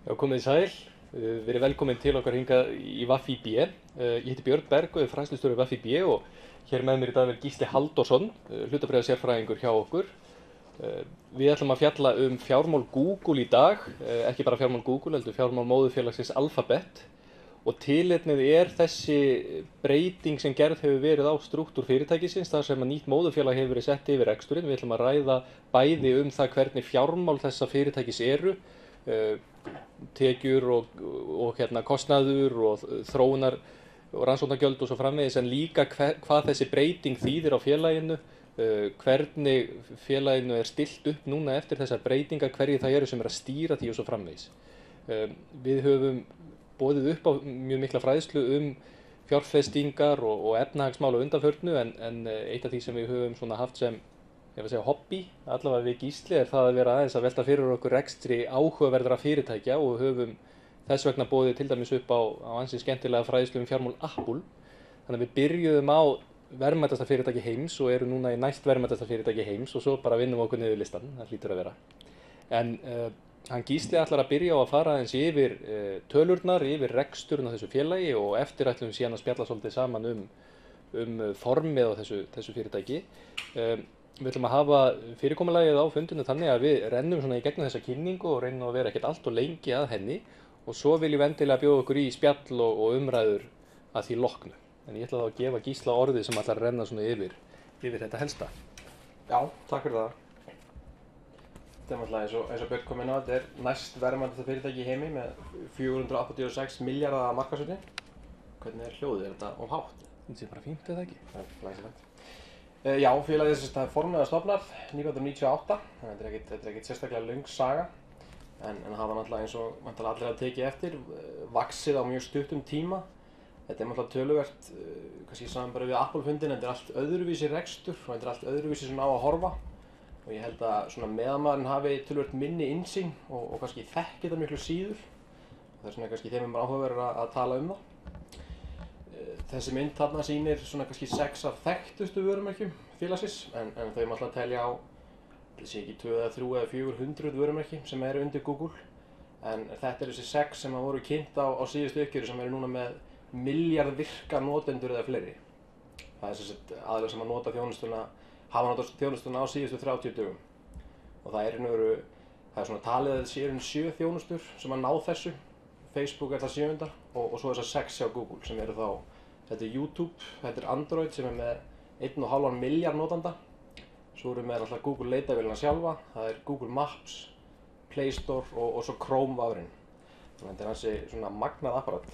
Já, komið þið sæl. Verið velkomin til okkar hingað í VAFFIB. Ég heiti Björn Berg og er fræðslustjóri VAFFIB og hér með mér í dag er Gísli Halldórsson, hlutabréfasérfræðingur hjá okkur. Við ætlum að fjalla fjármál Google í dag, ekki bara fjármál Google, heldur fjármál móðurfélagsins Alphabet. Og tilefnið er þessi breyting sem gerð hefur verið á strúktúr fyrirtækisins, þar sem að nýtt móðurfélag hefur verið sett yfir reksturinn. Við ætlum að ræða bæði það hvernig fjármál þessa fyrirtækis eru, tekjur og kostnaður og þróunar og rannsóknargjöld og svo framvegis, en líka hvað þessi breyting þýðir á félaginu, hvernig félaginu er stillt upp núna eftir þessar breytingar, hverjir það eru sem að stýra því og svo framvegis. Við höfum boðið upp á mjög mikla fræðslu fjárfestingar og efnahagsmál á undanförnu, en eitt af því sem við höfum haft sem hobby, allavega við Gísli, er það að vera aðeins að velta fyrir okkur rekstri áhugaverðra fyrirtækja og höfum þess vegna boðið til dæmis upp á ansi skemmtilega fræðslu fjármál Apple. Þannig að við byrjuðum á verðmætasta fyrirtæki heims og eru núna í næst verðmætasta fyrirtæki heims og svo bara vinnum okkur niður listan, það hlýtur að vera. En hann Gísli ætlar að byrja á að fara aðeins yfir tölurnar, yfir reksturinn á þessu félagi og eftir ætlum við síðan að spjalla svolítið saman formið á þessu fyrirtæki. Við ætlum að hafa fyrirkomulagið á fundinu þannig að við rennum í gegnum þessa kynningu og reynum að vera ekkert allt og lengi að henni og svo viljum við endilega bjóða okkur í spjall og umræður að því loknu. En ég ætla þá að gefa Gísla orðið sem ætlar að renna yfir þetta helsta. Já, takk fyrir það. Þetta er náttúrulega eins og Björn kom inn á, þetta er næst verðmætasta fyrirtæki í heimi með 486 milljarða markaðsvirði. Hvernig er hljóðið? Er þetta of hátt? Þetta sé bara fínt, eða ekki? Það er glæsilegt. Já, félagið er formlega stofnað 1998, þannig að þetta er ekkert sérstaklega löng saga, en hafa náttúrulega eins og allir að tekið eftir, vaxið á mjög stuttum tíma. Þetta er náttúrulega töluvert, kannski saman við Apple-fundin, þetta er allt öðruvísi rekstur og þetta er allt öðruvísi á að horfa. Og ég held að meðanmaðurinn hafi töluvert minni innsýn og kannski þekki þetta miklu síður. Það er kannski þeim áhugaverður að tala það. Þessi mynd þarna sýnir kannski 6 af þekktustu vörumerkjum félagsins, en þau alltaf telja á, ekki 2 eða 3 eða 400 vörumerki sem eru undir Google. En þetta þessi 6 sem voru kynnt á síðustu uppgjöri sem eru núna með milljarð virka notendur eða fleiri. Það er aðilar sem hafa notað þjónustuna á síðustu 30 dögum. Og það er talið að það séu 7 þjónustur sem ná þessu. Facebook er það 7. og svo þessar 6 hjá Google sem eru þá, þetta er YouTube, þetta er Android sem er með 1,5 milljarð notanda. Svo eru með alltaf Google leitavélina sjálfa, það er Google Maps, Play Store og svo Chrome vafrinn. Þannig að þetta er hansi magnað apparat.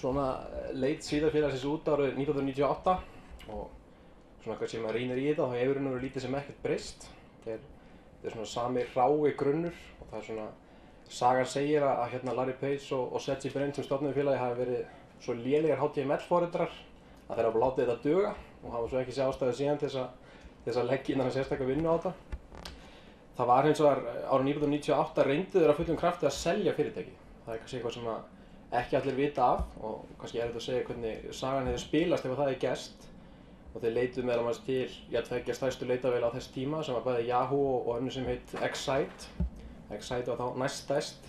Svona leit síða félagsins út árið 1998 og kannski maður rýnir í þetta þá hefur verið lítið sem ekkert breyst. Þetta er sami rái grunnur og það er sagan segir að Larry Page og Sergey Brin sem stofnuðu félagið hafi verið svo lélegar HTML-forritrar að þeir hafa látið þetta duga og hafa svo ekki séð ástæðu síðan til þess að leggja innan sérstaklega vinnu á þetta. Það var hins vegar árið 1998 reyndu þeir af fullum krafti að selja fyrirtækið. Það er kannski eitthvað sem ekki allir vita af og kannski er þetta að segja hvernig sagan hefur spilast ef það er gerst. Og þeir leituðu meðal annars til tveggja stærstu leitavéla á þess tíma sem var bæði Yahoo og önnur sem heit Excite. Excite var þá næst stærst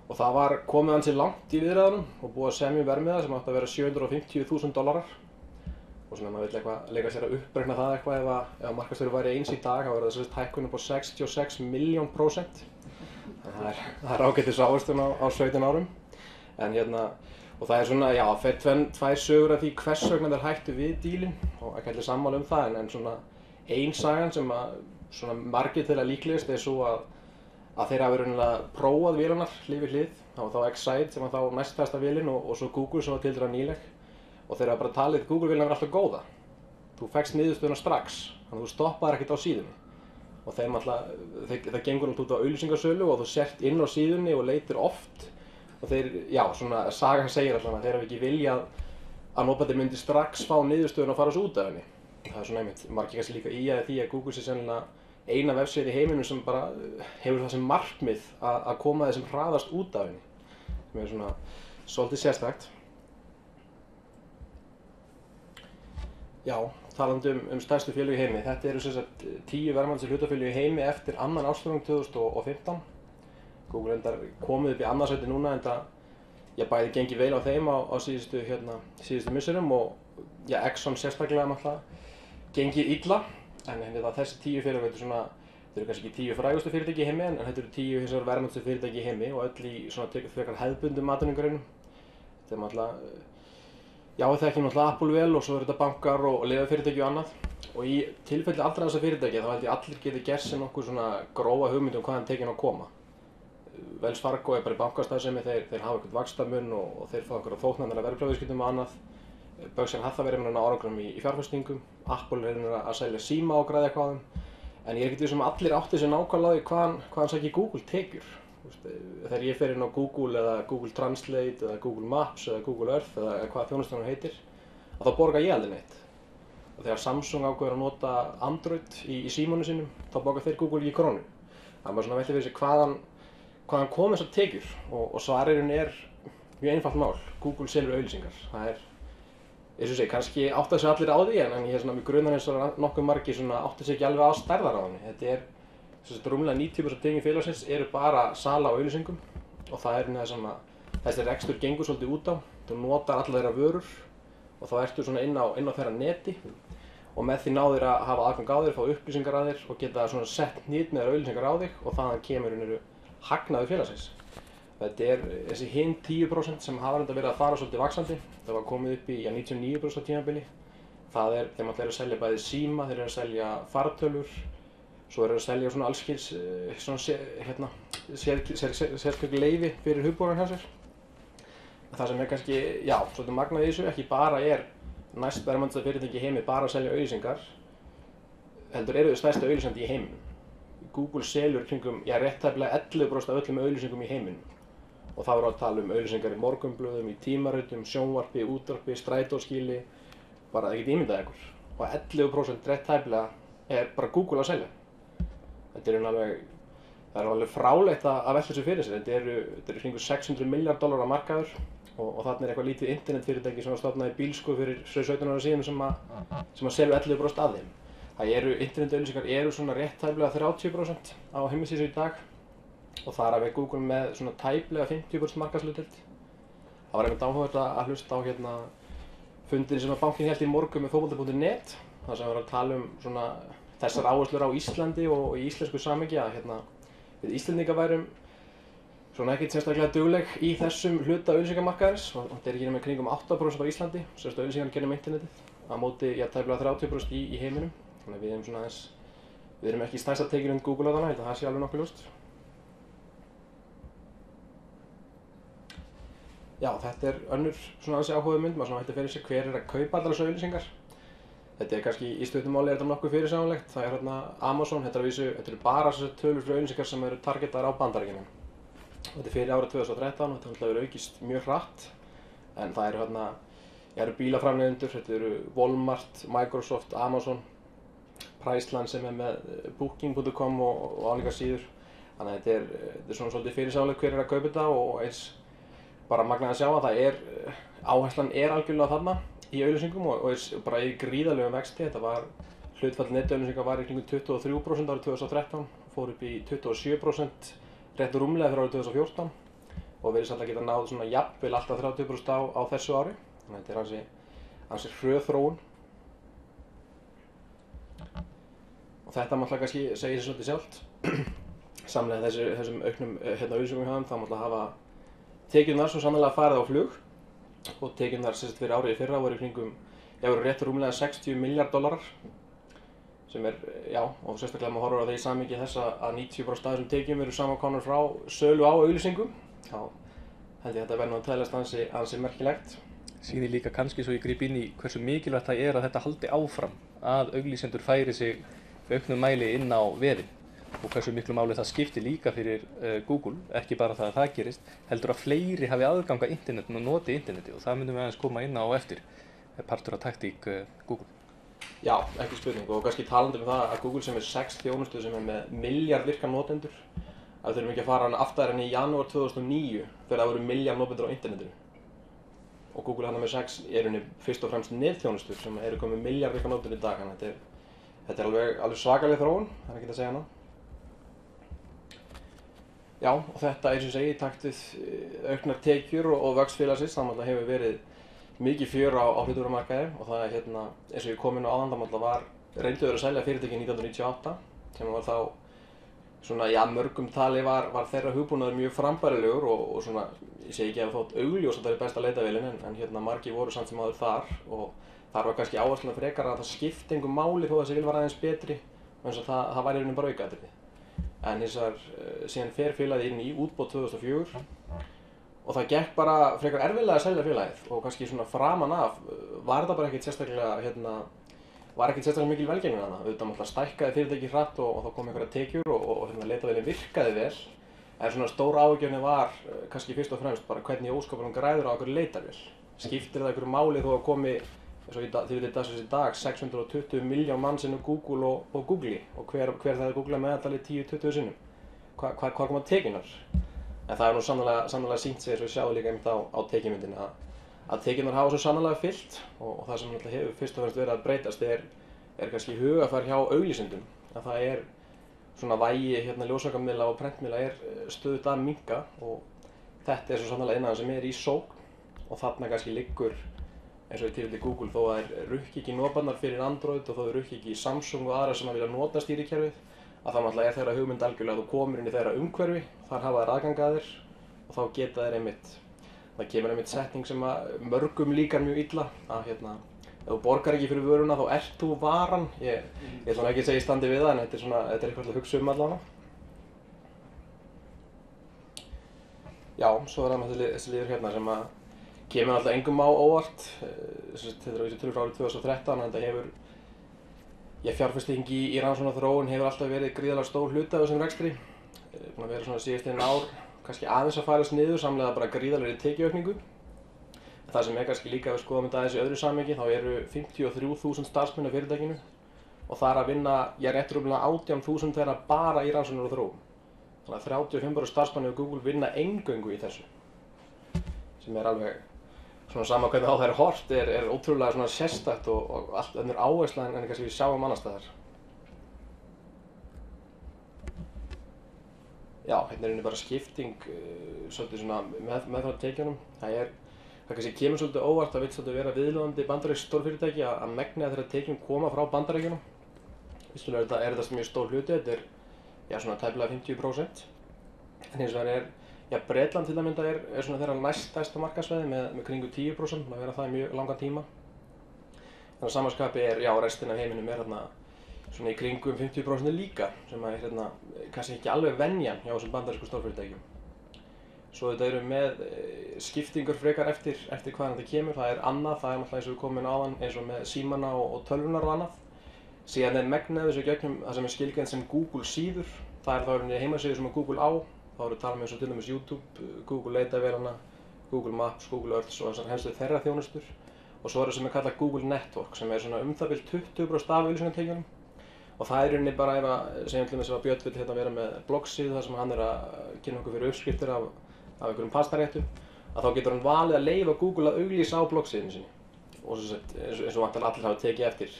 og það var komið ansi langt í viðræðunum og búið að semja verðmiða sem átti að vera $750.000. Og maður vill eitthvað leika sér að uppreikna það eitthvað ef markaðsvirði væri eins í dag, þá verður það hækkun upp á 66 milljón%. Það er ágætis ávöxtun á 17 árum. Og það er fer tvær sögur af því hvers vegna þeir hættu við dílinn og ekki allir sammála það, en ein sagan sem margir til að líklegast er svo að þeir hafa raunverulega prófað vélarnar hlið við hlið. Það var þá Excite sem var þá næststærsta vélin og svo Google sem var tiltölulega nýleg. Og þeir hafa bara talið Google-vélina var alltaf góða. Þú fékkst niðurstöðuna strax, þannig að þú stoppaðir ekkert á síðunni. Og það gengur út á auglýsingasölu og þú sért inn á síðunni og leitir oft. Og sagan segir alltaf að þeir hafa ekki viljað að notendur myndi strax fá niðurstöðuna og fara svo út af henni. Það er einmitt, margir kannski líka í því að Google sé sennilega eina vefsíða í heiminum sem bara hefur það sem markmið að koma þessum hraðast út af henni. Sem er svolítið sérstakt. Já, talandi stærstu félög í heimi. Þetta eru sem sagt 10 verðmætustu hlutafélög í heimi eftir annan ársfjórðung 2015. Google endar komið upp í annað sæti núna enda bæði gengið vel á þeim á síðustu misserum og Exxon sérstaklega náttúrulega gengið illa. En þessi 10 félög þetta eru kannski ekki 10 frægustu fyrirtæki í heimi en þetta eru 10 hins vegar verðmætustu fyrirtæki í heimi og öll í svona frekar hefðbundnum atvinnugreinum. Þetta er náttúrulega við þekkjum náttúrulega Apple vel og svo eru þetta bankar og lyfjafyrirtæki og annað. Og í tilfelli allra þessara fyrirtækja þá held ég allir geti gert sér nokkuð svona grófa hugmynd hvaðan tekin á að koma. Wells Fargo bara í bankastarfsemi, þeir hafa eitthvað vaxtamun og þeir fá einhverja þóknanlega verðbréfaviðskiptum og annað. Berkshire Hathaway er að ná árangri í fjárfestingum, Apple er að selja síma og græða eitthvað á þeim. En ég er ekkert viss að allir átti sig nákvæmlega á því hvaðan sækir Google tekjur. Þegar ég fer inn á Google eða Google Translate eða Google Maps eða Google Earth eða hvað þjónustan heitir, þá borga ég aldrei neitt. Og þegar Samsung ákveður að nota Android í símanum sínum, þá borga þeir Google ekki krónu. Það maður velti fyrir sig hvaðan kom þessar tekjur og svaririnn er mjög einfalt mál. Google selur auglýsingar. Það er, eins og segi, kannski átta sig allir á því en ég er mig grunar eins og nokkuð margir átta sig ekki alveg á stærðaráðinni. Þetta er rúmlega 90% tekjur félagsins eru bara sala á auglýsingum og það er það sem þessi rekstur gengur svolítið út á. Þú notar allar þeirra vörur og þá ertu inn á þeirra neti og með því náður að hafa aðgang á þér, fá upplýsingar að þér og geta sett nýtt með þér auglýsingar á þig og þaðan kemur hagnaður félagsins. Þetta er þessi hinn 10% sem hafa verið að fara svolítið vaxandi. Það var komið upp í 99% á tímabili. Það er þegar maður að selja bæði síma, þeir eru að selja fartölvur, svo eru að selja svona allskyns sérstök leyfi fyrir hugbúnaðinn hjá sér. Það sem er kannski, svolítið magnað í þessu, ekki bara er næst verðmætasta fyrirtæki í heimi bara að selja auglýsingar, heldur eru þau stærsta auglýsandi í heiminum. Google selur kringum, rétt tæplega 11% af öllum auglýsingum í heiminum. Og það voru að tala auglýsingar í morgunblöðum, í tímaritum, sjónvarpi, útvarpi, strætóskýli, bara það getið ímyndað ykkur. Og 11% rétt tæplega er bara Google að selja. Það er alveg fráleitt að velta þessu fyrir sér. Þetta eru kringum $600 milljardar markaður og þarna er eitthvað lítið internetfyrirtæki sem var stofnað í bílskúr fyrir 17 ára síðan sem að selja 11% af þeim. Internetauglýsingar eru svona rétt tæplega 30% á heimasíðu í dag og þar af Google með svona tæplega 50% markaðshlutdeild. Það var einmitt áhugavert að hlusta á fundin sem bankinn hélt í morgun með fótbolti.net þar sem var að tala svona þessar áherslur á Íslandi og í íslensku samhengi að við Íslendingar værum svona ekkert sérstaklega dugleg í þessum hluta auglýsingamarkaðarins og þetta er ekki nema kringum 8% á Íslandi, sérstaklega auglýsingar gegnum internetið, á móti tæplega 30% í heiminum. Þannig að við erum ekki stærsta tekjur Google á þannig, það sé alveg nokkuð ljóst. Þetta er önnur svona ansi áhugaverð mynd, maður hætti fyrir sig hver er að kaupa allar þessu auglýsingar. Þetta er kannski í stuttu máli nokkuð fyrirsjáanlegt. Það er Amazon, þetta eru bara tölur fyrir auglýsingar sem eru targetaðar á Bandaríkjunum. Þetta er fyrir árið 2013 og þetta hefur aukist mjög hratt. En það eru bílaframleiðendur, þetta eru Walmart, Microsoft, Amazon, Priceline sem er með Booking.com og álíka síður. Þannig að þetta er svona svolítið fyrirsjáanlegt hver er að kaupa þetta og eins bara magnað að sjá að áherslan er algjörlega þarna í auglýsingum og bara í gríðarlegum vexti. Hlutfall netauglýsinga var í kringum 23% árið 2013, fór upp í 27% rétt rúmlega fyrir árið 2014 og virðist alltaf geta náð svona jafnvel alltaf 30% á þessu ári. Þannig að þetta er ansi hröð þróun. Og þetta náttúrulega kannski segir sér svolítið sjálft. Samlega þessum auknum auglýsingum hjá þeim þá náttúrulega hafa tekjurnar svo sannarlega farið á flug og tekjurnar fyrir árið í fyrra voru í kringum, voru rétt rúmlega $60 milljardar sem er, og sérstaklega maður horfir á það í samhengi þess að 90% af þessum tekjum eru samankomnar frá sölu á auglýsingum. Þá held ég að þetta verði að teljast ansi merkilegt. Sýnir líka kannski svo ég gríp inn í hversu mikilvægt það er að þetta haldi áfram, að auglýsendur færi sig auknum mæli inn á vefinn. Og hversu miklu máli það skiptir líka fyrir Google, ekki bara það að það gerist, heldur að fleiri hafi aðgang að internetinu og noti internetið og það myndum við aðeins koma inn á eftir, partur af taktík Google. Já, ekki spurning og kannski talandi það að Google sem er 6 þjónustu sem er með milljard virka notendur, að við þurfum ekki að fara aftar en í janúar 2009 þegar það voru milljard notendur á internetinu. og Google hann með 6 er henni fyrst og fremst netþjónustur sem eru komið milljarð notendur í dag, þannig að þetta er alveg svakaleg þróun, það er ekki að segja hana. Já, og þetta er sem ég segi í takt við auknar tekjur og vöxt félagsins, þannig að hefur verið mikið fjör á hlutafjármarkaði og það er eins og ég kom inn á áðan, var reynduður að selja fyrirtæki 1998 sem var þá svona, já, mörgum tali var þeirra hugbúnaður mjög frambærilegur og svona, ég segi ekki að þótt augljós að það er besta leitarvélin en margir voru samt sem áður þar og þar var kannski áherslan frekar að það skipti engu máli þó þessi vél var aðeins betri eins og það væri í rauninni bara aukaatriði. En hins vegar síðan fer félagið inn í útboð 2004 og það gekk bara frekar erfiðlega að selja félagið og kannski svona framan af var þetta bara ekkert sérstaklega mikil velgengni þarna. Auðvitað náttúrulega stækkaði fyrirtæki hratt og þá kom einhverjar tekjur og leitarvélin virkaði vel. En svona stóra áhyggjan var kannski fyrst og fremst bara hvernig óskapunum græður á einhverju leitarvél. Skiptir það einhverju máli þó að komi, eins og í dag, 620 miljón manns inn á Google og Googli og hver það er Google meðaltali 10-20 sinnum. Hvað koma tekjurnar? En það er nú sannarlega sýnt sig eins og við sjáum líka einmitt á tekjumyndinni að tekjurnar hafa svo sannarlega fyllt og það sem hefur fyrst og fremst verið að breytast er kannski hugafar hjá auglýsendum. Að það er svona vægi ljósvakamiðla og prentmiðla er stöðugt að minnka og þetta er svo sannarlega innan sem er í sókn og þarna kannski liggur eins og í tilfelli Google þó að þeir rukki ekki notarnar fyrir Android og þó þeir rukki ekki Samsung og aðra sem vilja nota stýrikerfið að það náttúrulega er þeirra hugmynd algjörlega að þú komir inn í þeirra umhverfi, þar hafa þeir aðgang að þér og þá geta þeir það kemur einmitt setning sem að mörgum líkar mjög illa að ef þú borgar ekki fyrir vöruna þá ert þú varan. Ég ætla ekki að segja í standi við það en þetta er eitthvað að hugsa allavega. Já, svo er það þessi liður sem að kemur alltaf engum á óvart. Þetta er á þessi tölur frá árið 2013 en þetta fjárfesting í rannsókn og þróun hefur alltaf verið gríðarlega stór hluti af þessum rekstri. Búin að vera svona síðastliðin ár kannski aðeins að færast niður samlega bara gríðarlegri tekjuaukningu. Það sem kannski líka ef við skoðum þetta aðeins í öðru samhengi þá eru 53.000 starfsmenn á fyrirtækinu og það er að vinna, rétt rúmlega 18.000 þeirra bara í rannsóknir og þróun. Þannig að 35 starfsmenn á Google vinna eingöngu í þessu sem er alveg svona sama hvernig á það er horft er ótrúlega svona sérstakt og allt önnur áhersla en kannski við sjáum annars staðar. Já, hérna er bara skipting svolítið svona meðfram tekjunum. Það kannski kemur svolítið óvart að vill svolítið vera viðlóðandi bandarísk stórfyrirtæki að megna þeirra tekjum koma frá Bandaríkjunum. Vissulega er þetta mjög stór hluti, þetta er svona tæplega 50%. En hins vegar Bretland til að mynda er svona þeirra næststærsta markaðssvæði með kringu 10%, það vera það í mjög langan tíma. Þannig að samanskapi restin af heiminum er svona í kringum 50% líka, sem er kannski ekki alveg venjan hjá þessum bandarísku stórfyrirtækjum. Svo þetta eru með skiptingur frekar eftir hvaðan þetta kemur, það er annað, það er náttúrulega eins og við komum inn áðan eins og með símana og tölvunar og annað. Síðan er megnið þessu gegnum það sem er skilgreint sem Google síður, það er þá heimasíður sem Google á. Þá erum við talað eins og til dæmis YouTube, Google leitarvélana, Google Maps, Google Earth og þessar helstu þeirra þjónustur. Og svo er það sem er kallað Google Network sem er svona það bil 20% af auglýsingatekjunum. Og það er í rauninni bara segjum til dæmis ef Björn vill vera með bloggsíðu þar sem hann er að kynna okkur fyrir uppskriftir af einhverjum pastaréttum, að þá getur hann valið að leyfa Google að auglýsa á bloggsíðunni sinni. Og eins og vantar allir hafa tekið eftir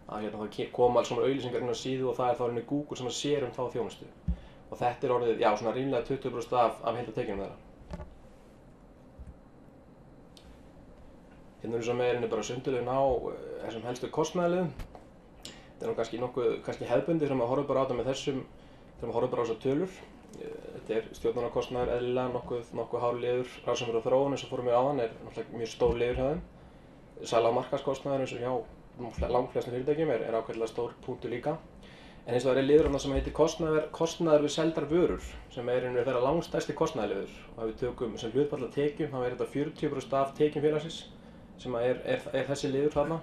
að þá koma alls svona auglýsingar inn á síðu og það er þá í rauninni Google sem sér þá þjónustu. Og þetta er orðið, svona rímlega 20% af heildartekjunum þeirra. Hérna erum við með bara sundurliðun á þessum helstu kostnaðarliðum. Þetta er kannski nokkuð hefðbundið þegar maður horfir bara á þetta með þessum, þegar maður horfir bara á þessar tölur. Þetta er stjórnunarkostnaður eðlilega nokkuð hár liður, rannsóknir og þróun eins og fórum við áðan er náttúrulega mjög stór liður hjá þeim. Sala og markaðskostnaður eins og hjá langflestum fyrirtækjum er ákveðlega stór punktur líka. En hins vegar er liður sem heitir kostnaður við seldar vörur sem er þeirra langstærsti kostnaðarliður. Og ef við tökum sem hlutfall af tekjum þá er þetta 40% af tekjum félagsins sem er þessi liður þarna.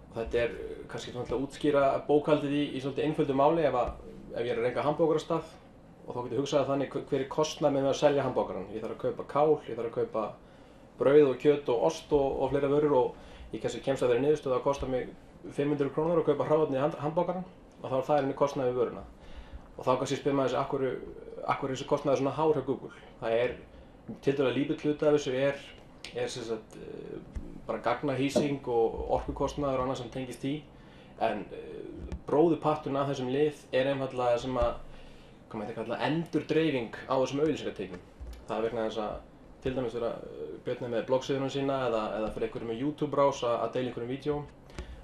Og þetta er kannski svona að útskýra bókhaldið í svolítið einföldu máli ef ég er að reka hamborgarastað og þá getur hugsað þannig hver er kostnaður með að selja hamborgarann. Ég þarf að kaupa kál, ég þarf að kaupa brauð og kjöt og ost og fleira vörur og ég kannski kemst að þeirri niðurstöðu að kosta mig 500 krónur að kaupa hráefni í hamborgarann og þá er það kostnaður við vöruna. Og þá kannski spyr maður af hverju þessi kostnaður svona hár hjá Google. Það er tiltölulega lítill hluti af þessu sem sagt bara gagnahýsing og orkukostnaður og annað sem tengist því. En bróðurparturinn af þessum lið einfaldlega sem að, hvað mætti kalla, endurdreifing á þessum auglýsingatekjum. Það vegna þess að til dæmis vera Björn með bloggsíðuna sína eða fyrir einhverjum með YouTube-rás að deila einhverjum vídeóm,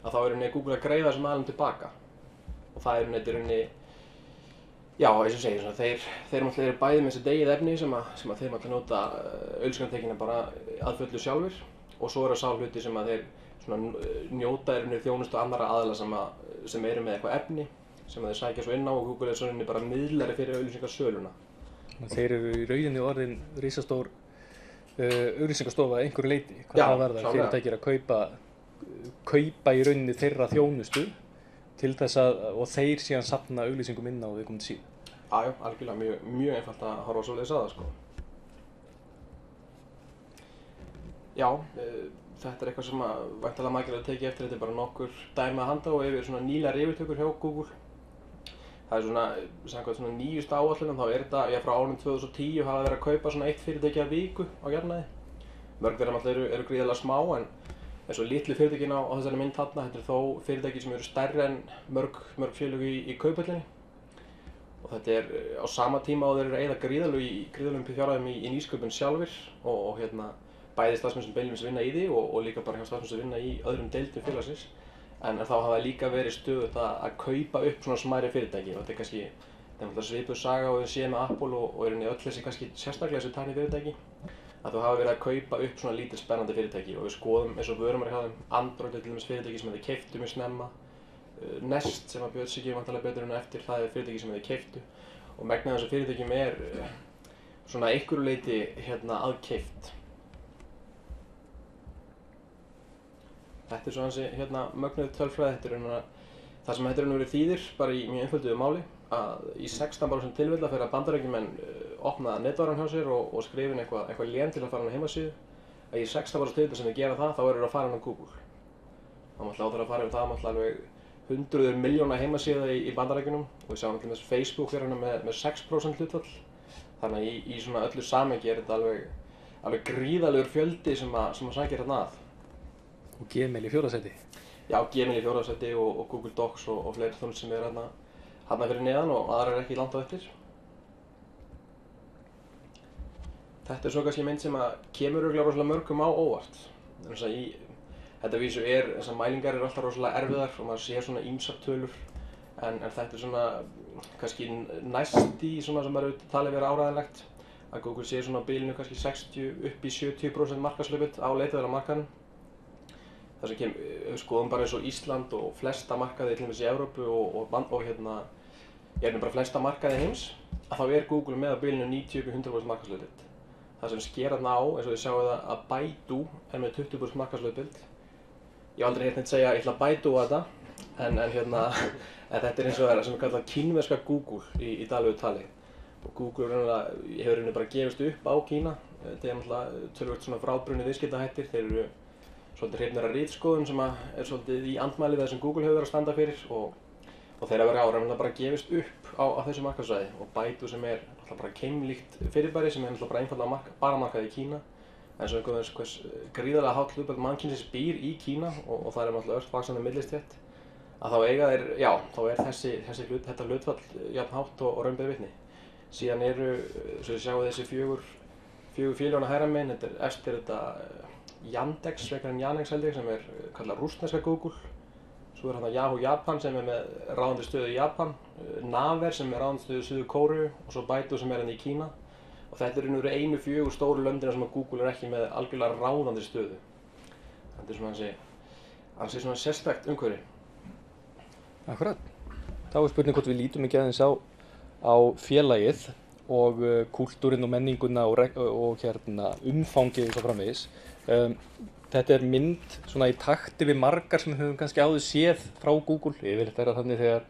að þá Google að greiða þessum aðilum tilbaka. Og það rauninni, já, eins og segir, þeir eru bæði með þessi degið efni sem að þeir nota auglýsingatekjuna bara að fullu sjálfir, og svo sá hluti sem að þeir njóta þjónustu annarra aðila sem eru með eitthvað efni sem að þeir sækja svo inn á, og Google svona bara miðlari fyrir auglýsingasöluna. Þeir eru í rauninni orðin risastór auglýsingastofa að einhverju leyti, hvað það varðar. Fyrirtækir að kaupa í rauninni þeirra þjónustu til þess og þeir síðan safna auglýsingum inn á viðkomandi síðu. Já, algjörlega mjög einfalt að horfa svoleiðis að það, sko. Já, þetta eitthvað sem að væntanlega margir að tekið eftir. Þetta bara nokkur dæmi að handa og yfir svona nýlegar yfirtökur hjá Google. Það samkvæmt svona nýjustu áætlunum, þá þetta, frá árinu 2010 hafa verið að kaupa svona eitt fyrirtæki að viku á jafnaði. Mörg þeirra eru gríðarlega smá, en eins og litlu fyrirtækin á þessari mynd þarna, þetta þó fyrirtæki sem eru stærri en mörg félög í Kauphöllinni. Og þetta á sama tíma og þeir eru að eyða gríðarlegum fjárhæðum í nýsköpun sjálfir og bæði starfsmenn sem beinlínis vinna í því og líka bara hjá starfsmenn sem vinna í öðrum deildum félagsins. En þá hafa líka verið stöðugt að kaupa upp svona smærri fyrirtæki, og þetta kannski svipuð saga og við séum með Apple og öll þessi kannski sérstaklega þessi tæknifyrirtæki, að þú hafa verið að kaupa upp svona lítil spennandi fyrirtæki, og við skoðum eins og vörumarkaðum Android til dæmis fyrirtæki sem þeir keyptu mjög snemma, Nest sem að bjóð sig ekki vantarlega betur en eftir, það fyrirtæki sem þeir keyptu, og megnið þessu fyrirtækjum svona einhverju leyti aðkeypt. Þetta svo hansi mögnuð tölfræði. Það sem þetta verið þýðir, bara í mjög einfölduðu máli, að í 16% tilfella þegar Bandaríkjamenn opna netvaran hjá sér og skrifa inn eitthvað lén til að fara inn á heimasíðu, að í 16% tilfella sem þeir gera það, þá eru að fara inn á Google. Það mátti láta að fara yfir það, alveg hundruður miljóna heimasíða í Bandaríkjunum, og við sjáum alltaf Facebook með 6% hlutfall. Þannig að í svona öllu samhengi þetta alveg gríðarlegur fjöldi sem að sækir hérna að. Og Gmail í 4. sæti. Já, Gmail í 4. sæti og Google Docs og fleiri þjónustur sem hérna fyrir neðan og aðrar ekki langt á eftir. Þetta svo kannski mynd sem að kemur örugglega rosalega mörgum á óvart. Þetta vísu þessar mælingar alltaf rosalega erfiðar og maður sér svona ýmsar tölur, en þetta svona kannski næst í svona sem maður talið vera áræðanlegt, að Google sé svona á bilinu kannski 60 upp í 70% markaðshlutdeild á leitavélamarkaðnum. Það sem við skoðum bara eins og Ísland og flesta markaði til dæmis í Evrópu og bara flesta markaði heims, að þá Google með á bilinu 90–100% markaðshlutdeild. Það sem sker þarna á, eins og þið sjáu það, að Baidu með 20% markaðshlutdeild. Ég hef aldrei heyrt neitt segja, ég ætla að Baidu þetta, en þetta eins og það sem kallað kínverska Google í daglegu tali. Og Google hefur bara gefist upp á Kína. Þetta náttúrulega töluvert svona frábrugðnir viðskiptahættir. Þeir eru svolítið hrifnir af ritskoðun sem svolítið í andmæli það sem Google hefur verið að standa fyrir, og þeir hafa verið áræðanlega bara gefist upp á þessu markaðssvæði. Og Baidu sem náttúrulega bara keimlíkt fyrirbæri sem náttúrulega bara einfaldlega bara markað í Kína, en svo hvers gríðarlega hátt hlutfall mannkynsins býr í Kína og það náttúrulega ört vaxandi millistétt, að þá eiga þeir, já, þá þetta hlutfall jafn hátt og raun ber vitni. Síðan svo þið sjáu þessi fjögur félögin að hægra megin, eftir þetta Yandex, frekar en Yandex held ég, sem kallað rússneska Google. Svo þarna Yahoo Japan sem með ráðandi stöðu í Japan, Naver sem ráðandi stöðu í Suður Kóreu og svo Baidu sem hérna í Kína. Og þetta eru einu 4 stóru löndina sem Google ekki með algjörlega ráðandi stöðu. Þetta svona ansi svona sérstakt umhverfi. Akkurat. Þá spurning hvort við lítum ekki aðeins á félagið og kúltúrinn og menninguna og umfangið og svo framvegis. Þetta mynd svona í takti við margar sem við höfum kannski áður séð frá Google. Yfirleitt þannig þegar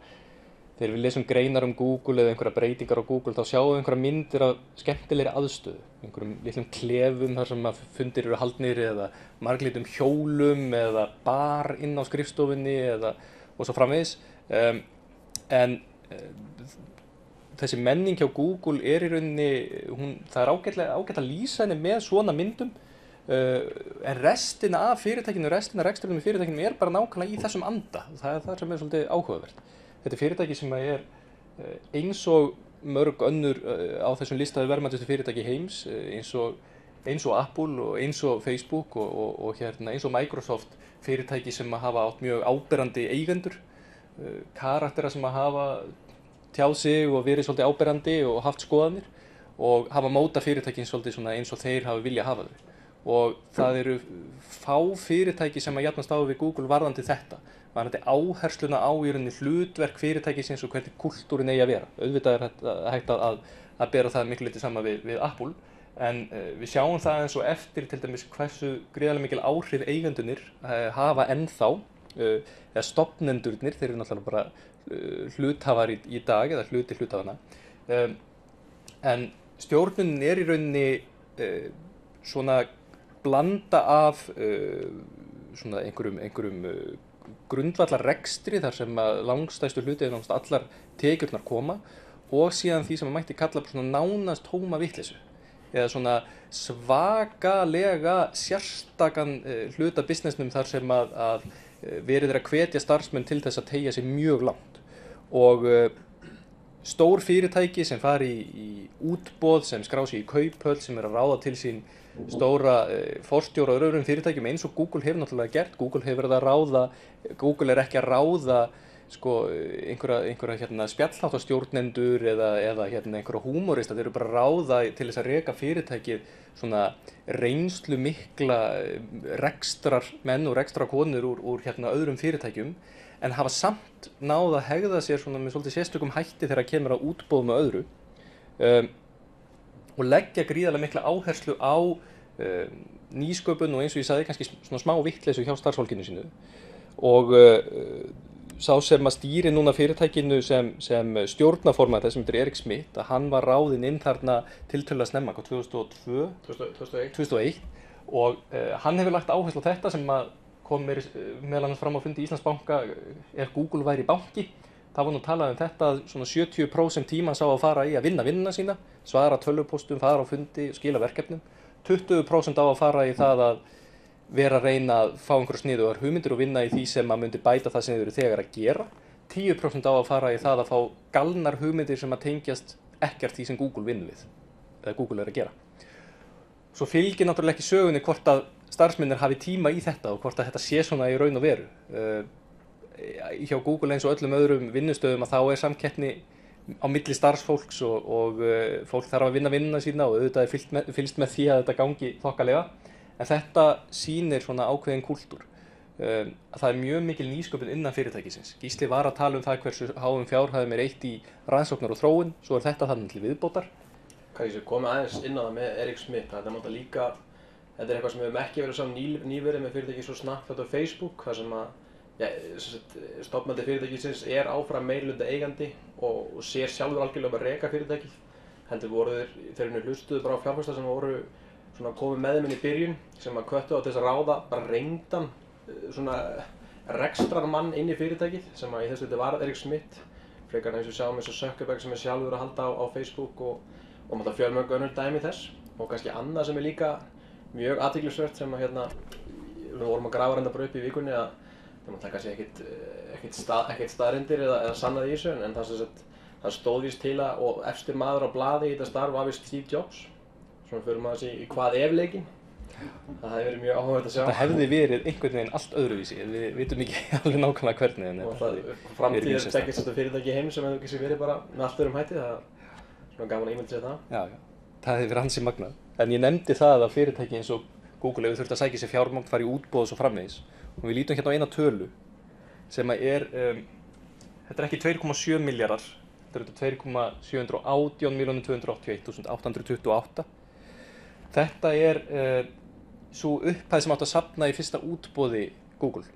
við lesum greinar Google eða einhverja breytingar á Google, þá sjáum við einhverja myndir af skemmtilegri aðstöðu, einhverjum litlum klefum þar sem fundir eru haldnir, eða marglitum hjólum eða bar inn á skrifstofunni og svo framvegis. En þessi menning hjá Google í rauninni, það ágætt að lýsa henni með svona myndum. en restina af fyrirtækinu, restina af rekstrinum í fyrirtækinu bara nákvæmlega í þessum anda. Það það sem svolítið áhugavert. Þetta fyrirtæki sem eins og mörg önnur á þessum listaðu verðmætustu fyrirtæki heims, eins og Apple og eins og Facebook og eins og Microsoft, fyrirtæki sem hafa átt mjög áberandi eigendur, karaktera sem hafa tjáð sig og verið svolítið áberandi og haft skoðanir og hafa mótað fyrirtækin svolítið svona eins og þeir hafa viljað hafa þau. Og það eru fá fyrirtæki sem jafnast á við Google varðandi þetta, varðandi áhersluna á í rauninni hlutverk fyrirtækisins og hvernig kultúrin eigi að vera. Auðvitað hægt að bera það miklu leyti saman við Apple, en við sjáum það eins og eftir til dæmis hversu gríðarlega mikil áhrif eigendurnir hafa ennþá, eða stofnendurnir, þeir eru náttúrulega bara hluthafar í dag eða hluthafanna, en stjórnunin í rauninni svona blanda af svona einhverjum grundvallarrekstri þar sem langstærstu hluti eða allar tekjurnar koma og síðan því sem mætti kalla svona nánast tóma vitleysu eða svona svakalega sérstakan hluta businessnum þar sem að verið að hvetja starfsmenn til þess að teygja sig mjög langt og stór fyrirtæki sem fari í útboð, sem skrá sig í kauphöll, sem að ráða til sín stóra forstjóra og öðrum fyrirtækjum eins og Google hefur náttúrulega gert. Google hefur verið að ráða, Google ekki að ráða sko einhverja spjallháttastjórnendur eða einhverja húmorista, þeir eru bara að ráða til þess að reka fyrirtækið svona reynslu mikla rekstrarmenn og rekstrarkonur úr öðrum fyrirtækjum en hafa samt náð að hegða sér svona með svolítið sérstökum hætti þegar kemur að útboð með öðru og leggja gríðarlega mikla áherslu á nýsköpun og eins og ég sagði kannski svona smá vitleysu hjá starfsfólkinu sínu og sá sem að stýri núna fyrirtækinu sem stjórnarformaður þess sem heitir Eric Schmidt, að hann var ráðinn inn þarna tiltölulega snemma, 2001 og hann hefur lagt áherslu á þetta sem að kom meðal annars fram á fundi Íslandsbanka ef Google væri banki. Það var nú talað um þetta að svona 70% tímans á að fara í að vinna vinnuna sína, svara tölvupóstum, fara á fundi, skila verkefnum. 20% á að fara í það að vera að reyna að fá einhverja sniðugar hugmyndir og vinna í því sem að myndi bæta það sem þeir eru þegar að gera. 10% á að fara í það að fá galnar hugmyndir sem að tengjast ekkert því sem Google vinnur við, eða Google að gera. Svo fylgir náttúrulega ekki sögunni hvort að starfsmennir hafi tíma í þetta og hvort að þetta sé svona í raun og veru. Hjá Google eins og öllum öðrum vinnustöðum að þá samkeppni á milli starfsfólks og fólk þarf að vinna vinnuna sína og auðvitað fylgst með því að þetta gangi þokkalega. En þetta sýnir svona ákveðin kúltúr. Að það mjög mikil nýsköpun innan fyrirtækisins. Gísli var að tala um það hversu háum fjárhæðum eitt í rannsóknar og þróun, svo þetta þannig til viðbótar. Ég komi aðeins inn á það með Eric Schmidt, þetta eitthvað sem við höfum ekki verið saman nýverið með fyrirtæki svo snabbt þetta á Facebook, þar sem að stofnandi fyrirtækisins áfram meirihluta eigandi og sér sjálfur algjörlega að reka fyrirtækið. Heldur þeir hlustuðu bara á fjárfesta sem voru komið með þeim inn í byrjun, sem að hvöttu á til þess að ráða bara reyndan rekstrarmann inn í fyrirtækið, sem að í þessu þetta var Eric Schmidt, frekar eins og sjáum eins og Zuckerberg sem sjálfur að halda á Facebook og maður fjölmörg önnur dæmi þess. Og kannski annað sem líka mjög athyglisvert sem að við vorum að grafa bara upp í vikunni að það kannski ekkert staðreyndir eða sannað í þessu en það stóð víst til að og efstur maður á blaði í þetta starf var víst Steve Jobs. Svona förum maður í hvað ef leikinn. Það hefði verið mjög áhugavert að sjá. Það hefði verið einhvern veginn allt öðruvísi, við vitum ekki alveg nákvæmlega hvernig en framtíð þekkist fyrirtæki heim sem hefur ekki verið bara með allt öðrum hætti, það svona gaman að ímynda sér það. Já, það hefði verið ansi magnað. En ég nefndi það að fyrirtæki eins og Google hefur þurft að sækja sér fjármagn, fara í útboð og svo framvegis. Og við lítum hérna á eina tölu sem að þetta ekki 2,7 milljarðar, þetta 2,718.281.828. Þetta sú upphæð sem átti að safna í fyrsta útboði Google.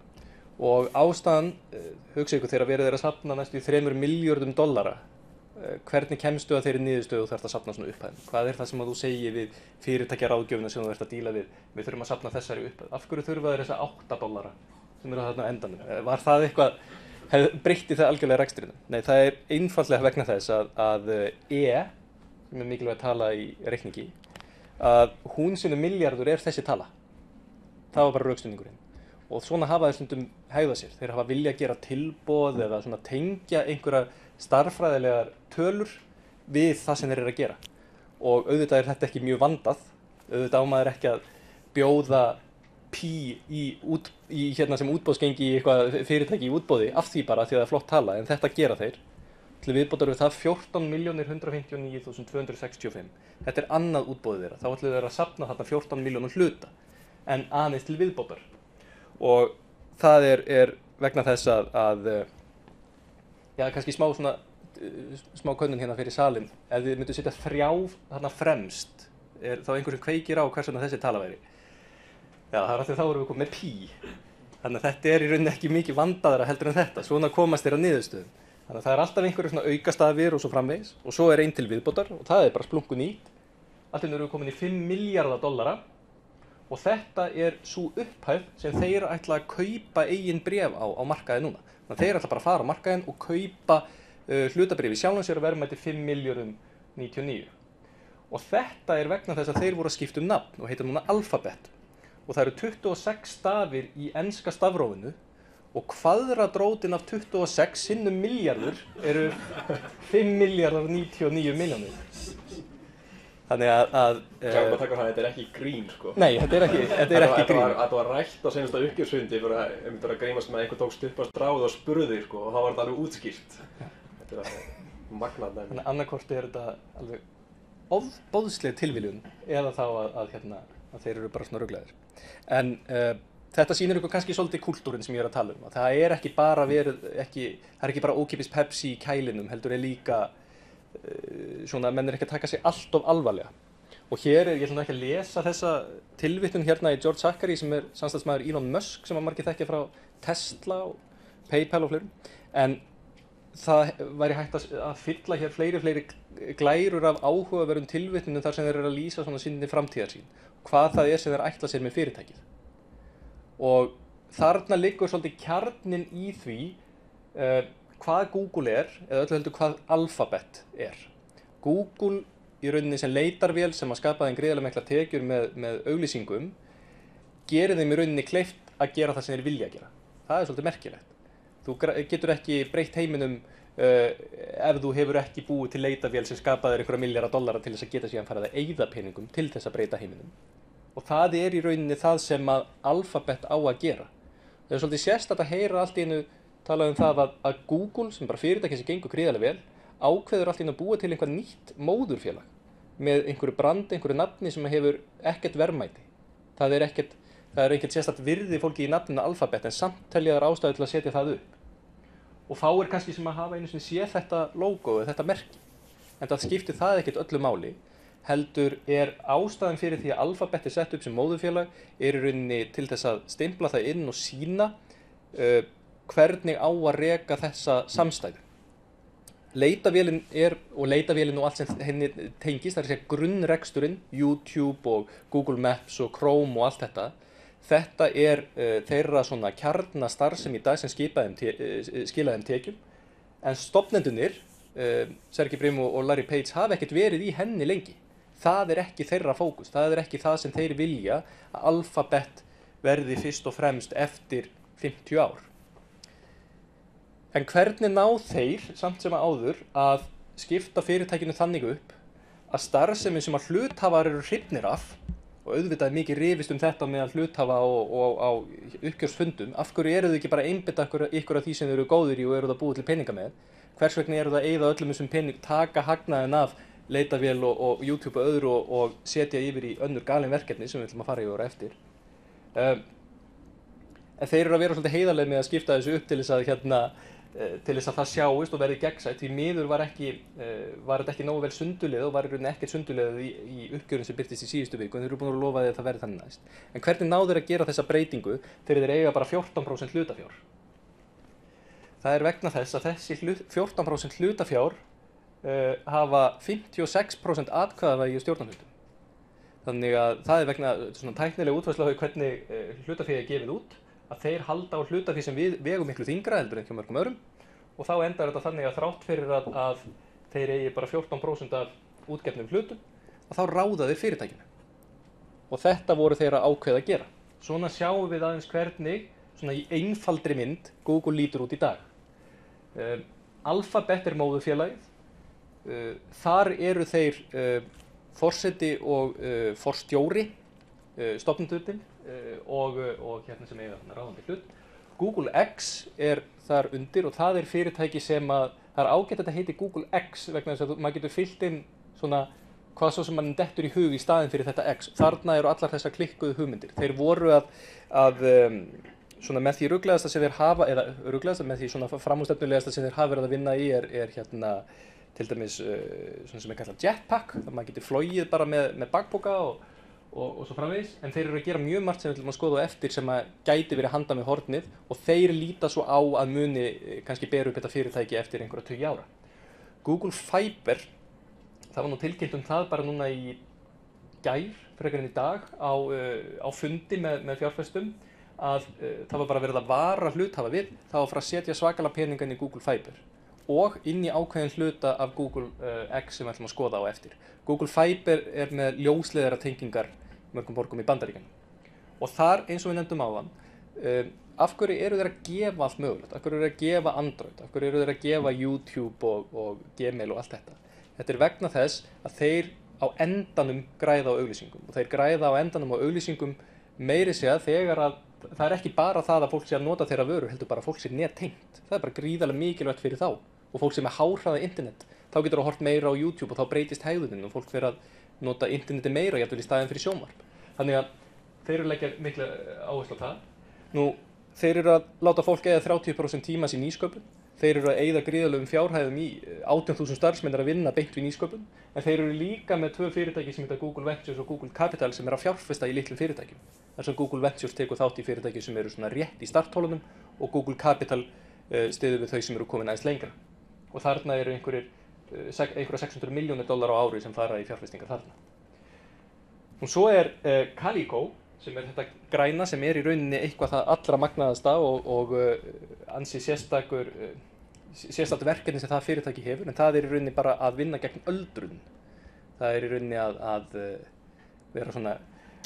Og ástæðan, hugsið ykkur, þegar verið að safna næstu í $3 milljörðum. Hvernig kemstu að þeirri niðurstöðu og þarft að safna svona upphæðum? Hvað það sem að þú segir við fyrirtækjaráðgjöfina sem þú ert að díla við? Við þurfum að safna þessari upphæð. Af hverju þurfa þeir þessa $8 sem eru þarna á endanum? Var það eitthvað, breytti það algjörlega rekstrinu? Nei, það einfaldlega vegna þess að sem mikilvæg tala í reikningi, að hún sinni milljarður þessi tala. Það var bara rökstuðningurinn. Og svona hafa þeir stundum hegðað sér. Þeir hafa vilja að gera tilboð eða svona tengja einhverja stærðfræðilegar tölur við það sem þeir eru að gera. Og auðvitað er þetta ekki mjög vandað. Auðvitað á maður ekki að bjóða pí sem útboðsgengi í eitthvað fyrirtæki í útboði af því bara því að það er flott tala, en þetta gera þeir. Til viðbótar við það 14.159.265. Þetta er annað útboðið þeirra. Þá ætlu þeir að safna þarna 14 milljónum hluta, en aðeins til viðbótar. Og það er vegna þess að kannski smá könnun hérna fyrir salinn. Ef þið myndu setja 3 þarna fremst, er þá einhver sem kveikir á hvers vegna þessi tala væri. Já, það er alltaf þá erum við komið með pí. Þannig að þetta er í rauninni ekki mikið vandaðara heldur en þetta. Svona komast þeir að niðurstöðum. Þannig að það er alltaf einhverju svona aukastafir og svo framvegis. Og svo er ein til viðbótar og það er bara splunku nýtt. Allt í einu erum við komin í $5 miljardar. Og þetta er sú upphæð sem þeir ætla að kaupa eigin bréf á markaði núna. Þannig að þeir ætla bara að fara á markaðinn og kaupa hlutabréfi sjálfum sér að verðmæti 5.099.000. Og þetta er vegna þess að þeir voru að skipta nafn og heita núna Alphabet. Og það eru 26 stafir í enska stafrófinu og kvadradrótin af 26 sinnum milljarður eru 5.099.000.000. Þannig að þetta er ekki grín, sko. Nei, þetta er ekki grín. Þetta var rætt á seinasta uppgjörsfundi fyrir að grímast með að einhver tók stutt á stráð og spurði, sko, og þá var þetta alveg útskýrt. Þetta er magnað dæmi. Þannig að annarkvort er þetta alveg ofboðsleg tilviljun eða þá að þeir eru bara svona ruglaðir. En þetta sýnir ykkur kannski svolítið kúltúrinn sem ég er að tala um. Að það er ekki bara ókeypis Pepsi í kælinum, heldur er líka svona, menn er ekki að taka sig allt of alvarlega. Og hér ég ætla ekki að lesa þessa tilvitnun hérna í George Zachary sem er samstarfsmaður Elon Musk sem að margir þekkja frá Tesla og PayPal og fleirum. En það væri hægt að fylla hér fleiri glærur af áhugaverðum tilvitnunum þar sem þeir eru að lýsa svona sinni framtíðarsýn. Hvað það er sem þeir ætla sér með fyrirtækið. Og þarna liggur svolítið kjarninn í því hvað Google er, eða öllu heldur hvað Alphabet er. Google í rauninni sem leitarvél sem að skapa þeim gríðarlega miklar tekjur með auglýsingum gerir þeim í rauninni kleift að gera það sem þeir vilja gera. Það er svolítið merkilegt. Þú getur ekki breytt heiminum ef þú hefur ekki búið til leitarvél sem skapaði einhverja $1 til þess að geta síðan farið að eyða peningum til þess að breyta heiminum. Og það er í rauninni það sem að Alphabet á að gera. Það er svolítið sérstakt að heyra allt í einu talað um það að Google, sem bara fyrirtæki sem gengur gríðarlega vel, ákveður allt í einu að búa til einhvað nýtt móðurfélag með einhverju brandi, einhverju nafni sem hefur ekkert verðmæti. Það er ekkert sérstakt virði fólki í nafninu Alphabet en samt telja þær ástæðu til að setja það upp. Og fáir kannski sem að hafa einu sinni séð þetta logo eða þetta merki. En það skiptir það ekkert öllu máli. Heldur er ástæðan fyrir því að Alphabet er sett upp sem móðurfélag er í rauninni til þess að stimpla það inn og sýna hvernig á að reka þessa samstæðu. Leitavélin og allt sem henni tengist, það er að segja grunnreksturinn, YouTube og Google Maps og Chrome og allt þetta. Þetta er þeirra svona kjarnastarfsemi í dag sem skila þeim tekjum. En stofnendurnir, Sergey Brin og Larry Page, hafa ekkert verið í henni lengi. Það er ekki þeirra fókus, það er ekki það sem þeir vilja að Alphabet verði fyrst og fremst eftir 50 ár. En hvernig ná þeir, samt sem áður, að skipta fyrirtækinu þannig upp að starfsemi sem að hluthafar eru hrifnir af, og auðvitað mikið rifist þetta meðal hluthafa og á uppgjörsfundum, af hverju eru þau ekki bara einbeita ykkur af því sem þau eru góðir í og eru það búið til peninga með? Hvers vegna eru það að eyða öllum þessum pening, taka hagnaðinn af leitavél og YouTube og öðru og setja yfir í önnur galin verkefni sem við ætlum að fara í ára eftir. En þeir eru að vera svolítið heiðarlegir með að skipta þessu upp til þess að það sjáist og verði gegnsætt. Því miður var þetta ekki nógu vel sundurliðað og var í rauninni ekkert sundurliðað í uppgjörun sem birtist í síðustu viku en þeir eru búin að lofa því að það verði þannig næst. En hvernig ná þeir að gera þessa breytingu þegar þeir eiga bara 14% hlutafjár? Það er vegna þess að þessi 14% hlutafjár hafa 56% atkvæðavægi í stjórnarhlutum. Þannig að það er vegna svona tæknilega útfærslu á hvernig hlutafé er gefið út, að þeir halda á hlutafé sem vegum miklu þyngra heldur en hjá mörgum öðrum og þá endar þetta þannig að þrátt fyrir að þeir eigi bara 14% af útgefnum hlutum, að þá ráða þeir fyrirtækinu. Og þetta voru þeir að ákveða að gera. svona sjáum við aðeins hvernig, svona í einfaldri mynd, Google lítur út í dag. Alphabet er móðurfélagið. Þar eru þeir forseti og forstjóri, stofnendurnir og hérna sem eiga ráðandi hlut. Google X er þar undir og það er fyrirtæki sem að, það er ágætt að þetta heiti Google X vegna þess að maður getur fyllt inn svona hvað svo sem mann dettur í hug í staðinn fyrir þetta X. Þarna eru allar þessar klikkuðu hugmyndir. Þeir voru að svona með því ruglaðasta sem þeir hafa, eða ruglaðasta með því svona framúrstefnulegasta sem þeir hafa verið að vinna í er hérna til dæmis svona sem er kallað jetpack, þannig að maður getur flogið bara með bakpoka og svo framvegis, en þeir eru að gera mjög margt sem við ætlum að skoða á eftir sem að gæti verið handa með hornið og þeir líta svo á að muni kannski bera upp þetta fyrirtæki eftir einhverja 20 ára. Google Fiber, það var nú tilkynnt það bara núna í gær, frekar en í dag, á fundi með fjárfestum að það var bara verið að vara hluthafa við, það var að fara að setja svakalega peninga inn í Google Fiber og inn í ákveðin hluta af Google X sem við ætlum að skoða á eftir. Google Fiber er með ljósleiðara tengingar mörgum borgum í Bandaríkjunum. Og þar, eins og við nefndum áðan, af hverju eru þeir að gefa allt mögulegt? Af hverju eru þeir að gefa Android? Af hverju eru þeir að gefa YouTube og Gmail og allt þetta? Þetta er vegna þess að þeir á endanum græða á auglýsingum. Og þeir græða á endanum á auglýsingum meiri segja þegar að það er ekki bara það að fólk sé að nota þeirra vöru, heldur bara að fólk sé nettengt. Það er bara gríðarlega mikilvægt fyrir þá. Og fólk sem er háhraða internet, þá getur það hort meira á YouTube og þá breytist hegðunin og fólk fyrir að nota interneti meira jafnvel í staðinn fyrir sjónvarp. Þannig að þeir eru að leggja mikla áherslu á það. Nú, þeir eru að láta fólk eyða 30% tímas í nýsköpun. Þeir eru að eyða gríðarlegum fjárhæðum í 18.000 starfsmenn að vinna beint við nýsköpun. En þeir eru líka með 2 fyrirtæki sem heita Google Ventures og Google Capital sem að fjárfesta í litlum fyrirtækjum. Þar sem Google Ventures tekur þátt í fyrirtæki sem eru svona rétt í starthólunum og Google Capital styður við þau sem eru komin aðeins lengra. Og þarna eru einhverja $600 milljónir á ári sem fara í fjárfestingar þarna. Og svo er Calico, sem er þetta græna sem er í rauninni eitthvað það allra magnaðasta og ansi sérstakt verkefni sem það fyrirtæki hefur, en það er í rauninni bara að vinna gegn öldrun. Það er í rauninni að vera svona,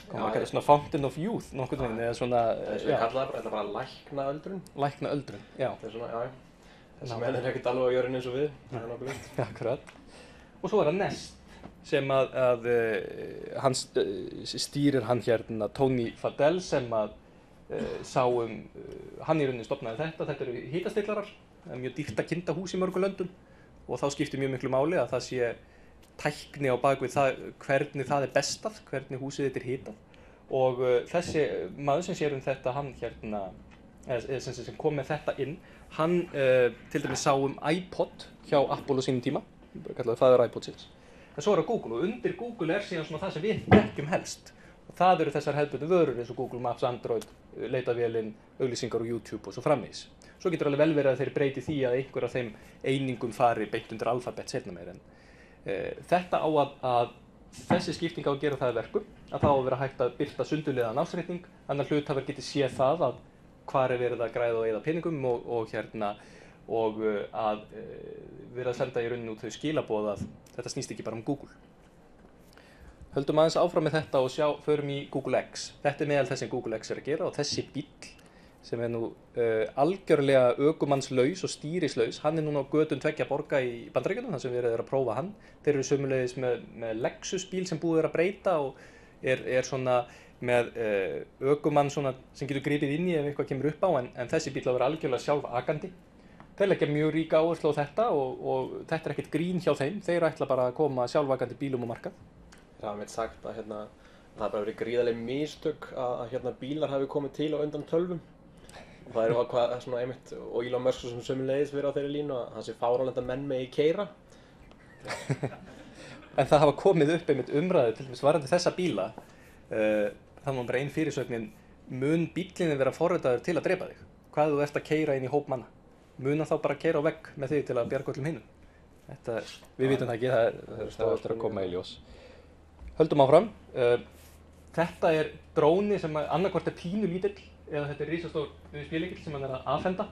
svona fountain of youth, nokkurn veginn, eða svona... Við kallaðum þetta bara lækna öldrun. Lækna öldrun, já. Það er svona, já. Þessi menn er ekkert alveg á jörðinni eins og við, það er nokkuð ljóst. Akkurat. Og svo er það Nest, sem hann stýrir hann hérna Tony Fadell sem að hann í rauninni stofnaði þetta eru hitastillarar, það er mjög dýrt að kynda hús í mörgum löndum og þá skiptir mjög miklu máli að það sé tækni á bakvið það hvernig það er bestað, hvernig húsið þetta er hitað og þessi maður sem sér þetta, hann hérna, sem kom með þetta inn, hann til dæmis sá iPod hjá Apple á sínum tíma, kallaði faðir iPodsins. En svo er það Google og undir Google er síðan svona það sem við þekkjum helst. Og það eru þessar hefðbundnu vörur eins og Google Maps, Android, leitavélin, auglýsingar og YouTube og svo framvegis. Svo getur alveg vel verið að þeir breyti því að einhver af þeim einingum fari beint undir Alphabet seinna meir. En þetta á að þessi skipting á að gera það verkum, að það á að vera hægt að birta sundurliðaðan ársreikning, annar hluthafar geti séð það að hvar er verið að græða og eyða peningum og að vera að senda í rauninni út þau skilaboð að þetta snýst ekki bara um Google. Höldum aðeins áfram með þetta og förum í Google X. Þetta er meðal þess sem Google X er að gera og þessi bíll sem er nú algjörlega ökumannslaus og stýrislaus, hann er núna á götum 2 borga í Bandaríkjunum þar sem verið að prófa hann. Þeir eru sömuleiðis með Lexus bíl sem búið að breyta og er svona með ökumann svona sem getur gripið inn í ef eitthvað kemur upp á en þessi bíll á að vera algjörlega sjálfakandi. Þeir leggja mjög ríka áherslu á þetta og þetta er ekkert grín hjá þeim, þeir ætla bara að koma sjálfakandi bílum á markað. Það var meitt sagt að það er bara verið gríðarleg mistök að bílar hafi komið til á undan tölvum. Og það eru hvað svona einmitt og Elon Musk sem sömuleiðis verið á þeirri línu að það sé fáránlegt að menn megi keyra. En það hafa komið upp einmitt umræður til dæmis varðandi þessa bíla. Það var bara ein fyrirsögnin, mun bíllinn vera forritaður til að drepa þig? Hvað þú ert að keyra inn í hóp manna? Mun hann þá bara keyra á vegg með þig til að bjarga öllum hinum? Við vitum það ekki, það er eftir að koma í ljós. Höldum áfram. Þetta er dróni sem annarkvort er pínu lítill eða þetta er risastór spélykill sem hann er að afhenda.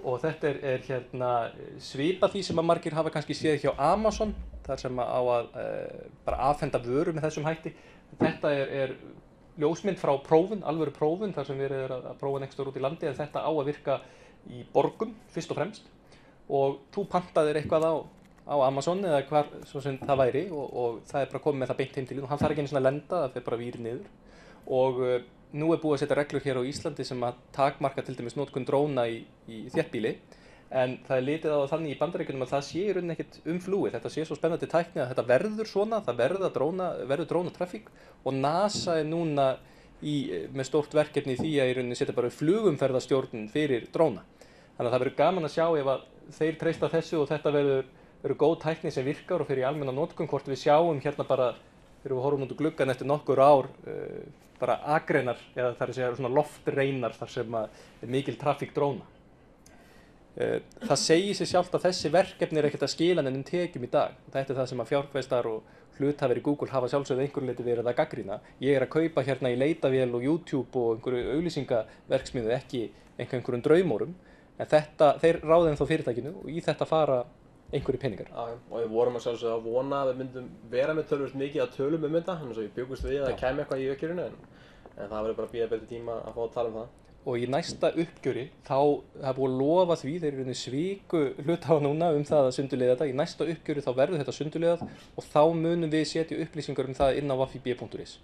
Og þetta er hérna svipað því sem að margir hafa kannski séð hjá Amazon, þar sem á að bara afhenda vöru með þessum hætti. Þetta er ljósmynd frá prófun, alvöru prófun þar sem verið að prófa einhverstaðar út í landi en þetta á að virka í borgum fyrst og fremst og þú pantaðir eitthvað á Amazon eða hvar svo sem það væri og það er bara komið með það beint heim til þín og hann þarf ekki einu svona að lenda, það fer bara vír niður og nú er búið að setja reglur hér á Íslandi sem að takmarka til dæmis notkun dróna í þéttbýli en það er litið á það þannig í Bandaríkjunum að það sé í rauninni ekkert flúið, þetta sé svo spennandi tækni að þetta verður svona, það verður drónatrafík og NASA er núna með stórt verkefni í því að í rauninni setja bara flugumferðarstjórn fyrir dróna. Þannig að það verður gaman að sjá ef að þeir treysta þessu og þetta verður góð tækni sem virkar og fyrir í almenna notkun hvort við sjáum hérna bara þegar við horfum út úr gluggann eftir nokkur ár bara akreinar eða það er að segja svona loftreinar þar sem er mikil trafík dróna. Það segir sig sjálft að þessi verkefni er ekkert að skila neinum tekjum í dag. Þetta er það sem að fjárfestar og hluthafar í Google hafa sjálfsögðu einhverju leyti verið að gagnrýna. Ég er að kaupa hérna í leitavél og YouTube og einhverju auglýsingaverksmiðju ekki einhverjum draumórum. En þeir ráða ennþá fyrirtækinu og í þetta fara einhverju peningar. Já, og við vorum að sjálfsögðu að vona að við myndum vera með tölvöld mikið að tölum þetta, þannig að við bjuggumst við að það kæmi eitthvað í uppgjörinu en það verður bara að bíða betri tíma að fá að tala um það. Og í næsta uppgjöri þá er búið að lofa því, þeir eru sviku hluthafa núna það að sundurliða þetta, í næsta uppgjöri þá verður þetta sundurliðað og þá munum við setja upplýsingar það inn á wafib.is.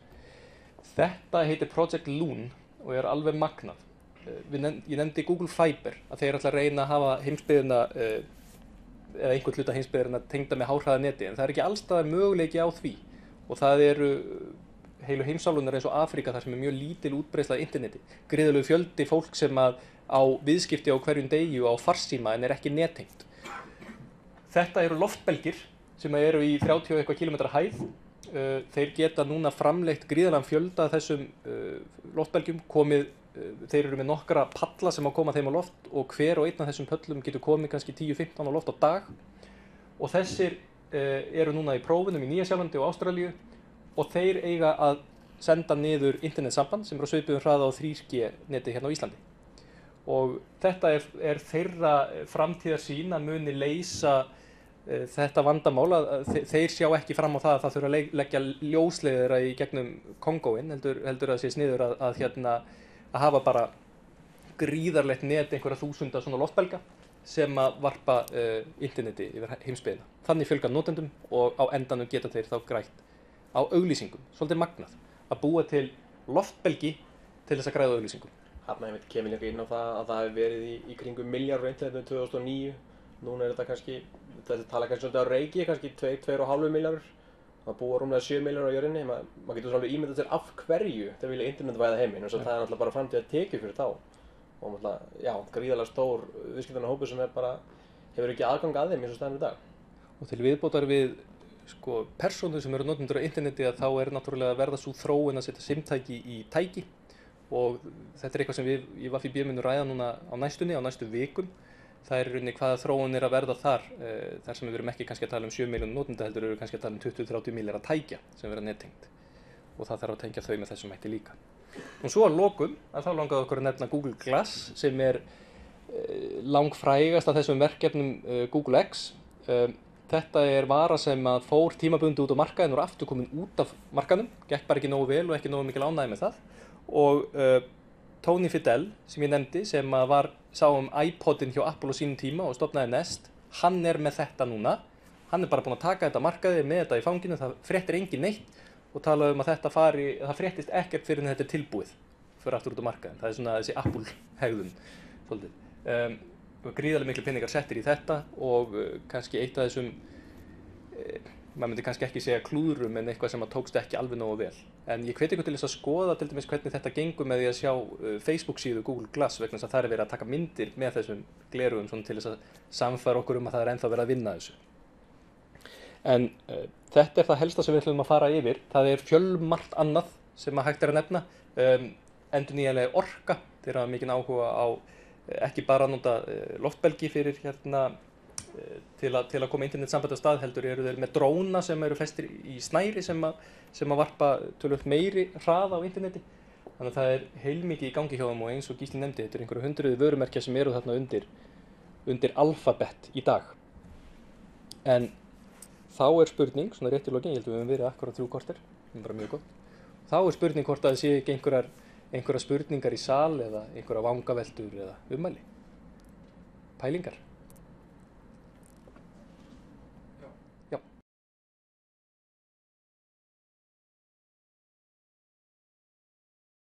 Þetta heitir Project Loon og er alveg magnað. Ég nefndi Google Fiber, að þeir ætla að reyna að hafa heimsbyggðina eða einhvern hluta heimsbyggðina tengda með háhraðaneti en það er ekki allstaðar möguleiki á því og það eru heilu heimsálfunar eins og Afríka þar sem er mjög lítil útbreiðsla á interneti. Gríðarlegur fjöldi fólk sem á viðskipti á hverjum degi og á farsíma en er ekki nettengt. Þetta eru loftbelgir sem eru í 30 eitthvað kilometra hæð. Þeir geta núna framleitt gríðarlegan fjölda þessum loftbelgjum þeir eru með nokkra palla sem koma þeim á loft og hver og einn af þessum pöllum getur komið kannski 10-15 á loft á dag og þessir eru núna í prófunum í Nýja-Sjálandi og Ástralíu og þeir eiga að senda niður internetsamband sem er á svipuðum hraða á 3G neti hérna á Íslandi. Og þetta er þeirra framtíðarsýn að muni leysa þetta vandamál að þeir sjá ekki fram á það að það þurfa að leggja ljósleiðara í gegnum Kongóin, heldur að það sé sniður að hafa bara gríðarlegt net einhverja þúsunda svona loftbelga sem að varpa interneti yfir heimsbyggðina. Þannig fjölga notendum og á endanum geta þeir þá grætt á auglýsingum, svolítið magnað, að búa til loftbelgi til þess að græða auglýsingum. Þarna kemur líka inn á það að það hefur verið í kringum milljarður á internetinu 2009. Núna er þetta tala kannski svolítið á reiki, kannski 2,5 milljarður. Það búa rúmlega 7 milljarður á jörðinni. Maður getur svolítið ímyndað sér af hverju þeir vilja internetvæða heiminn og það er náttúrulega bara framtíðar tekjur fyrir þá. Og náttúrulega, gríðarlega stór viðskiptunarhópur sem hefur ekki aðgang að þeim eins og staðan í dag. Og til viðbótar við persónur sem eru notendur á interneti að þá er náttúrulega að verða svo þróun að setja símtæki í tæki og þetta er eitthvað sem við í Wafib munum ræða núna á næstu vikum. Það er í rauninni hvaða þróun er að verða þar sem við erum ekki kannski að tala um 7 milljónir notenda heldur eru kannski að tala um 20-30 milljarða tækja sem vera nettengt og það þarf að tengja þau með þessum hætti líka. Og svo að lokum að þá langaði okkur að nefna Google Glass sem er langfrægast af þessum verkefnum Google X. Þetta er vara sem að fór tímabundið út á markaðinn og er aftur komin út af markaðnum, gekk bara ekki nógu vel og ekki nógu mikil ánægja með það. Og Tony Fadell, sem ég nefndi, sem sá iPodin hjá Apple á sínum tíma og stofnaði Nest, hann er með þetta núna. Hann er bara búinn að taka þetta markaði með þetta í fanginu, það fréttir engin neitt og tala um að það fréttist ekkert fyrir en þetta er tilbúið fyrir aftur út á markaðinn. Það er svona þessi Apple-hegðun svolítið. Gríðarlega miklu peningar settir í þetta og kannski eitt af þessum, maður myndi kannski ekki segja klúðrum en eitthvað sem tókst ekki alveg nógu vel. En ég hveti ykkur til þess að skoða til dæmis hvernig þetta gengur með því að sjá Facebook síðu Google Glass vegna þess að það er verið að taka myndir með þessum gleraugum svona til þess að samfæra okkur að það er ennþá verið að vinna þessu. En þetta er það helsta sem við ætlum að fara yfir. Það er fjölmargt annað sem hægt er að nefna. Endurnýjanleg orka, þeir hafa mikinn áhuga á ekki bara að nota loftbelgi fyrir til að koma internetsambandi á stað heldur eru þeir með dróna sem eru festir í snæri sem að varpa töluvert meiri hraða á interneti. Þannig að það er heilmikið í gangi hjá þeim og eins og Gísli nefndi, þetta eru einhverju 100 vörumerkja sem eru þarna undir Alphabet í dag. En þá er spurning, svona rétt í lokin, ég held að við höfum verið akkurat 3 korter, það er bara mjög gott. Þá er spurning hvort að það sé ekki einhverjar spurningar í sal eða einhverjar vangaveltur eða ummæli, pælingar.